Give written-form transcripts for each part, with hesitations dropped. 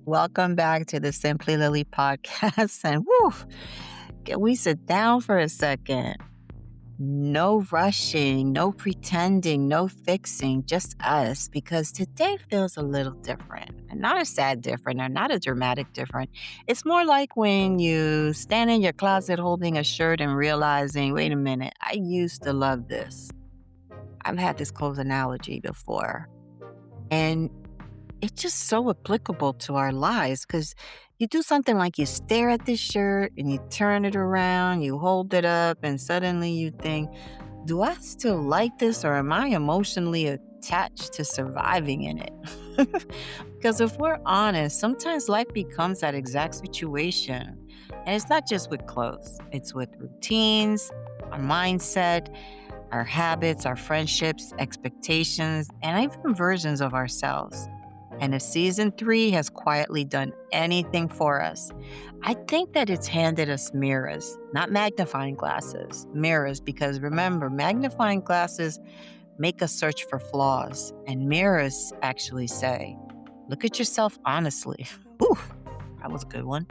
Welcome back to the Simply Lily podcast. And woo, can we sit down for a second? No rushing, no pretending, no fixing, just us, because today feels a little different. And not a sad different or not a dramatic different. It's more like when you stand in your closet holding a shirt and realizing, wait a minute, I used to love this. I've had this clothes analogy before. And it's just so applicable to our lives because you do something like you stare at this shirt and you turn it around, you hold it up, and suddenly you think, do I still like this or am I emotionally attached to surviving in it? Because if we're honest, sometimes life becomes that exact situation. And it's not just with clothes, it's with routines, our mindset, our habits, our friendships, expectations, and even versions of ourselves. And if season three has quietly done anything for us, I think that it's handed us mirrors, not magnifying glasses, mirrors, because remember, magnifying glasses make us search for flaws, and mirrors actually say, look at yourself honestly. Whew, that was a good one.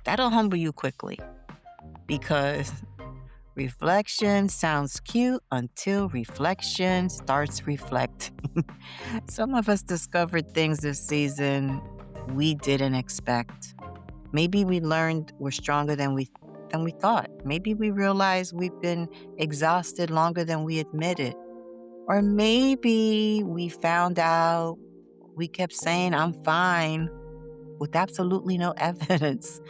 That'll humble you quickly because reflection sounds cute until reflection starts reflecting. Some of us discovered things this season we didn't expect. Maybe we learned we're stronger than we thought. Maybe we realized we've been exhausted longer than we admitted. Or maybe we found out we kept saying I'm fine with absolutely no evidence.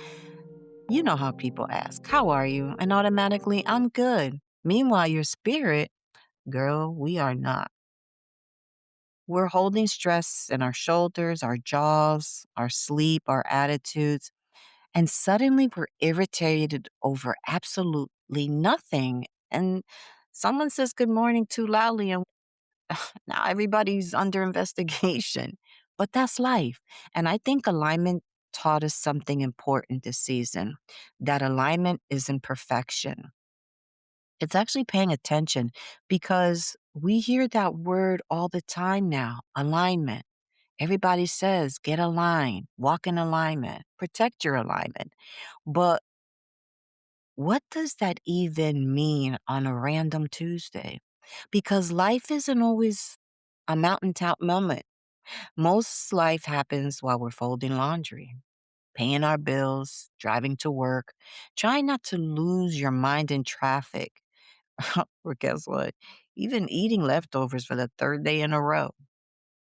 You know how people ask, "How are you?" And automatically, "I'm good." Meanwhile, your spirit, girl, we are not. We're holding stress in our shoulders, our jaws, our sleep, our attitudes, and suddenly we're irritated over absolutely nothing. And someone says good morning too loudly, and now everybody's under investigation. But that's life. And I think alignment taught us something important this season, that alignment isn't perfection. It's actually paying attention because we hear that word all the time now, alignment. Everybody says, get aligned, walk in alignment, protect your alignment. But what does that even mean on a random Tuesday? Because life isn't always a mountaintop moment. Most life happens while we're folding laundry, paying our bills, driving to work, trying not to lose your mind in traffic. Or guess what? Even eating leftovers for the third day in a row.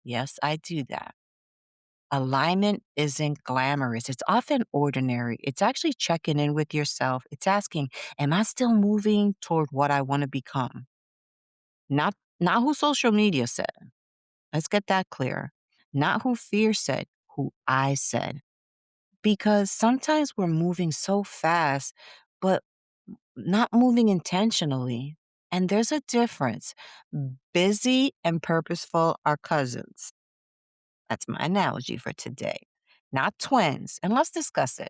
Yes, I do that. Alignment isn't glamorous. It's often ordinary. It's actually checking in with yourself. It's asking, am I still moving toward what I want to become? Not who social media said. Let's get that clear. Not who fear said, who I said. Because sometimes we're moving so fast, but not moving intentionally. And there's a difference. Busy and purposeful are cousins. That's my analogy for today, not twins. And let's discuss it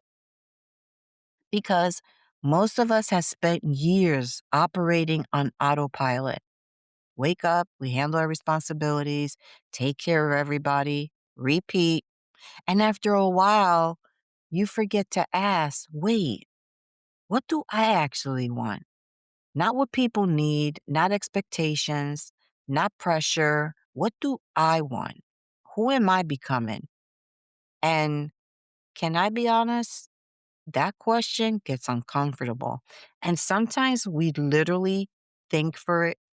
because most of us have spent years operating on autopilot. Wake up, we handle our responsibilities, take care of everybody, repeat. And after a while, you forget to ask, wait, what do I actually want? Not what people need, not expectations, not pressure. What do I want? Who am I becoming? And can I be honest? That question gets uncomfortable. And sometimes we literally think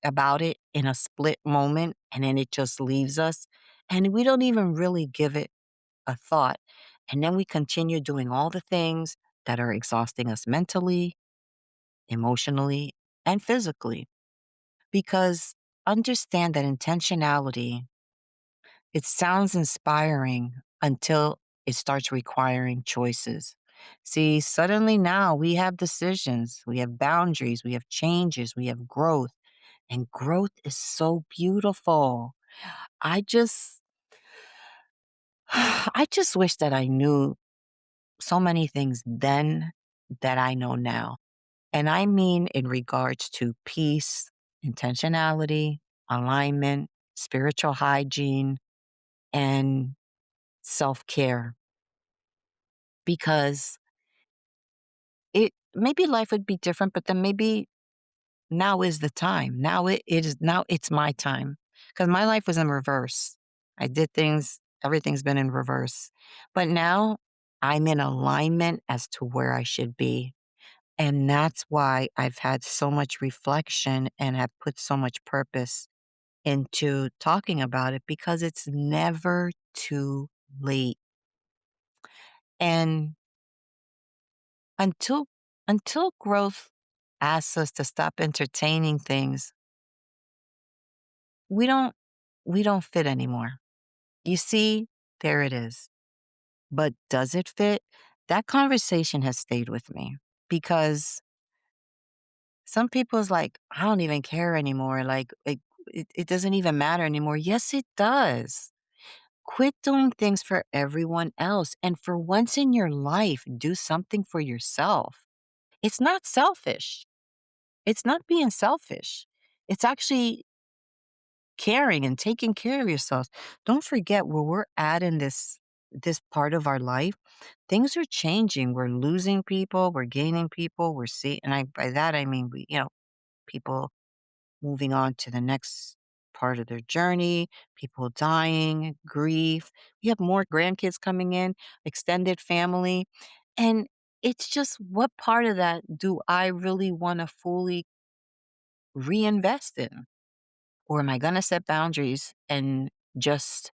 about it in a split moment and then it just leaves us. And we don't even really give it a thought. And then we continue doing all the things that are exhausting us mentally, emotionally, and physically. Because understand that intentionality, it sounds inspiring until it starts requiring choices. See, suddenly now we have decisions, we have boundaries, we have changes, we have growth, and growth is so beautiful. I just I just wish that I knew so many things then that I know now. And I mean in regards to peace, intentionality, alignment, spiritual hygiene, and self care because it maybe life would be different, but then maybe now is the time. Now it's my time because my life was in reverse. I did things, everything's been in reverse. But now I'm in alignment as to where I should be. And that's why I've had so much reflection and have put so much purpose into talking about it because it's never too late. And until until growth asks us to stop entertaining things, we don't we don't fit anymore. You see, there it is. But does it fit? That conversation has stayed with me because some people's like, I don't even care anymore. It doesn't even matter anymore. Yes, it does. Quit doing things for everyone else. And for once in your life, do something for yourself. It's not selfish. It's not being selfish. It's actually caring and taking care of yourselves. Don't forget where we're at in this part of our life. Things are changing. We're losing people, we're gaining people, we're seeing and I by that I mean people moving on to the next part of their journey, people dying, grief. We have more grandkids coming in, extended family. And it's just what part of that do I really want to fully reinvest in? Or am I going to set boundaries and just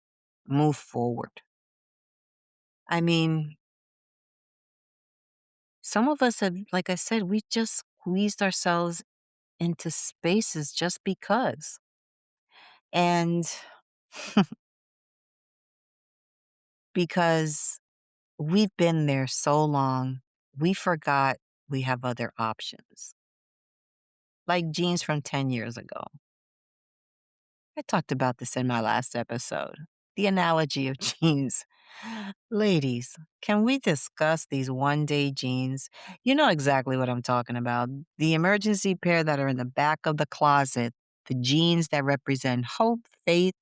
move forward? I mean, some of us have, like I said, we just squeezed ourselves into spaces just because. And because we've been there so long, we forgot we have other options. Like jeans from 10 years ago. I talked about this in my last episode. The analogy of jeans. Ladies, can we discuss these one day jeans? You know exactly what I'm talking about. The emergency pair that are in the back of the closet, the jeans that represent hope, faith,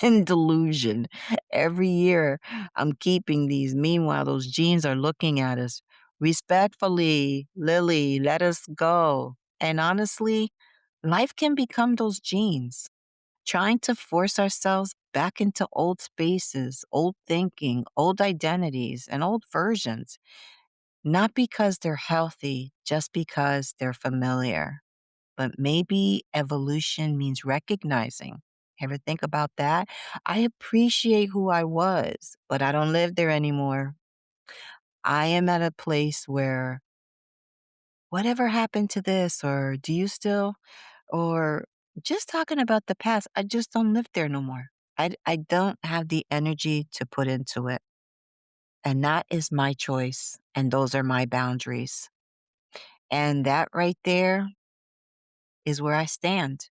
and delusion. Every year, I'm keeping these. Meanwhile, those jeans are looking at us. Respectfully, Lily, let us go. And honestly, life can become those jeans trying to force ourselves back into old spaces, old thinking, old identities, and old versions, not because they're healthy, just because they're familiar. But maybe evolution means recognizing. Ever think about that? I appreciate who I was, but I don't live there anymore. I am at a place where whatever happened to this, or do you still, or just talking about the past, I just don't live there no more. I don't have the energy to put into it. And that is my choice. And those are my boundaries. And that right there is where I stand.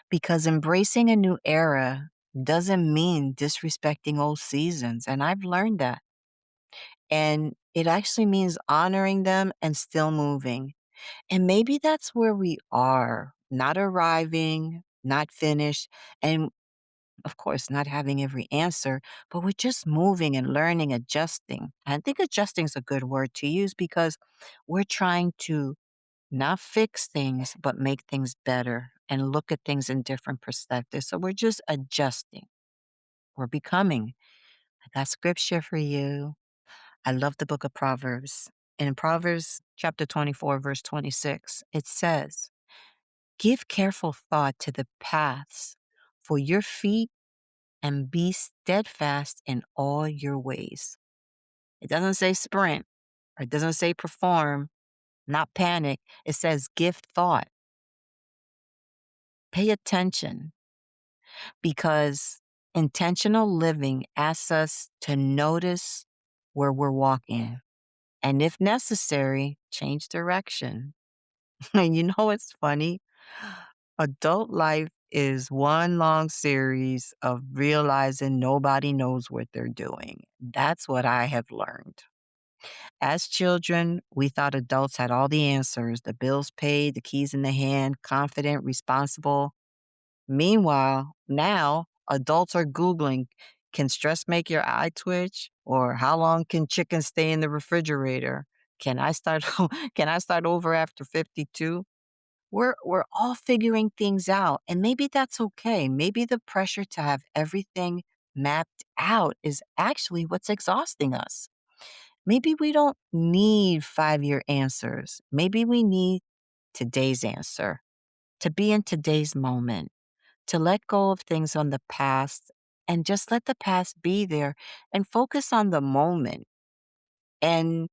Because embracing a new era doesn't mean disrespecting old seasons. And I've learned that. And it actually means honoring them and still moving. And maybe that's where we are, not arriving, not finished, and of course, not having every answer, but we're just moving and learning, adjusting. I think adjusting is a good word to use because we're trying to not fix things, but make things better and look at things in different perspectives. So we're just adjusting. We're becoming. I got scripture for you. I love the book of Proverbs. In Proverbs chapter 24, verse 26, it says, give careful thought to the paths for your feet and be steadfast in all your ways. It doesn't say sprint or it doesn't say perform, not panic. It says give thought. Pay attention because intentional living asks us to notice where we're walking and if necessary, change direction. And you know what's funny? Adult life is one long series of realizing nobody knows what they're doing. That's what I have learned. As children, we thought adults had all the answers, the bills paid, the keys in the hand, confident, responsible. Meanwhile, now adults are Googling, Can stress make your eye twitch? Or how long can chicken stay in the refrigerator? Can I start can I start over after 52? We're all figuring things out, and maybe that's okay. Maybe the pressure to have everything mapped out is actually what's exhausting us. Maybe we don't need 5-year answers. Maybe we need today's answer, to be in today's moment, to let go of things on the past and just let the past be there and focus on the moment. And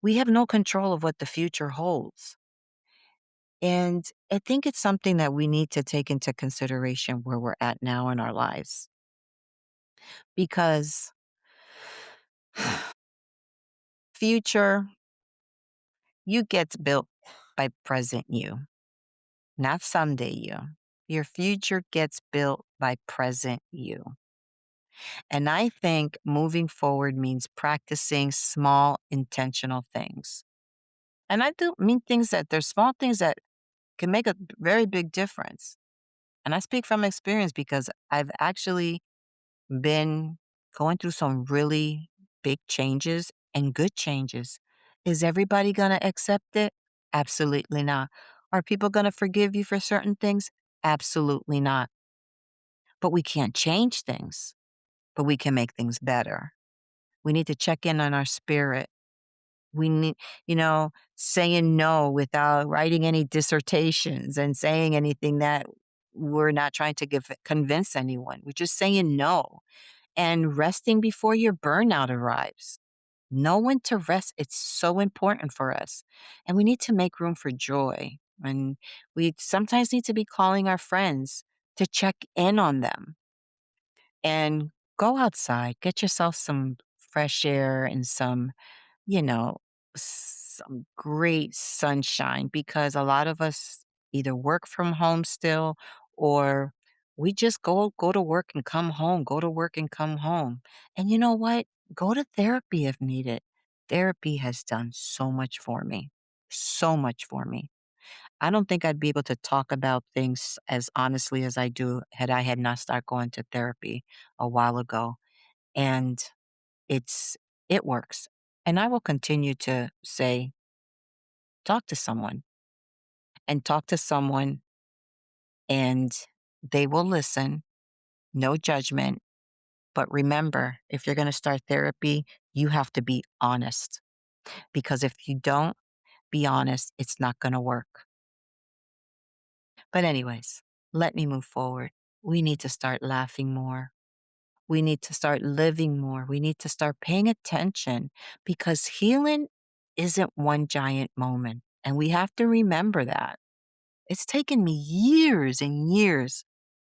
we have no control of what the future holds. And I think it's something that we need to take into consideration where we're at now in our lives. Because future, you gets built by present you, not someday you. Your future gets built by present you. And I think moving forward means practicing small, intentional things. And I do mean things that there's small things that can make a very big difference. And I speak from experience because I've actually been going through some really big changes and good changes. Is everybody going to accept it? Absolutely not. Are people going to forgive you for certain things? Absolutely not. But we can't change things, but we can make things better. We need to check in on our spirit. We need, saying no without writing any dissertations and saying anything that we're not trying to convince anyone. We're just saying no and resting before your burnout arrives. Know when to rest. It's so important for us. And we need to make room for joy. And we sometimes need to be calling our friends to check in on them and go outside, get yourself some fresh air and you know, some great sunshine because a lot of us either work from home still or we just go to work and come home, go to work and come home. And you know what? Go to therapy if needed. Therapy has done so much for me. So much for me. I don't think I'd be able to talk about things as honestly as I do had I had not started going to therapy a while ago. And it's it works. And I will continue to say, talk to someone and talk to someone and they will listen, no judgment. But remember, if you're going to start therapy, you have to be honest because if you don't be honest, it's not going to work. But anyways, let me move forward. We need to start laughing more. We need to start living more. We need to start paying attention because healing isn't one giant moment. And we have to remember that. It's taken me years and years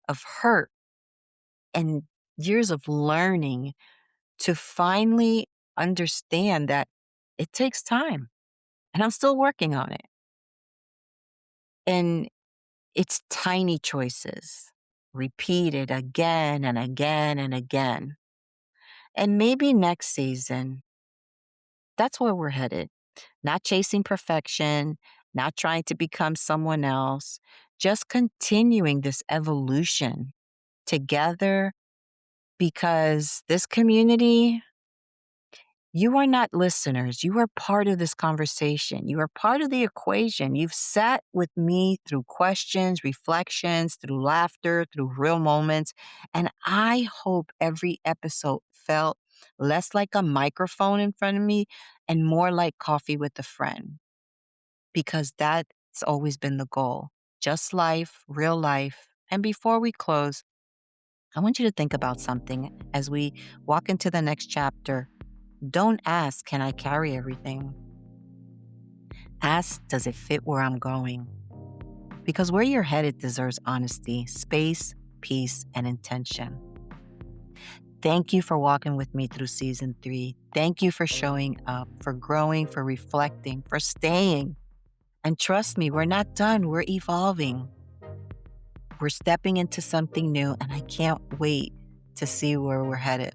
of hurt and years of learning to finally understand that it takes time. And I'm still working on it. And it's tiny choices, repeated again and again and again. And maybe next season, that's where we're headed. Not chasing perfection, not trying to become someone else, just continuing this evolution together because this community, you are not listeners. You are part of this conversation. You are part of the equation. You've sat with me through questions, reflections, through laughter, through real moments. And I hope every episode felt less like a microphone in front of me and more like coffee with a friend, because that's always been the goal. Just life, real life. And before we close, I want you to think about something as we walk into the next chapter. Don't ask, can I carry everything? Ask, does it fit where I'm going? Because where you're headed deserves honesty, space, peace, and intention. Thank you for walking with me through season 3. Thank you for showing up, for growing, for reflecting, for staying. And trust me, we're not done. We're evolving. We're stepping into something new, and I can't wait to see where we're headed.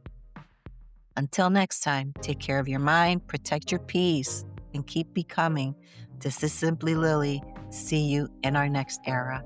Until next time, take care of your mind, protect your peace, and keep becoming. This is Simply Lily. See you in our next era.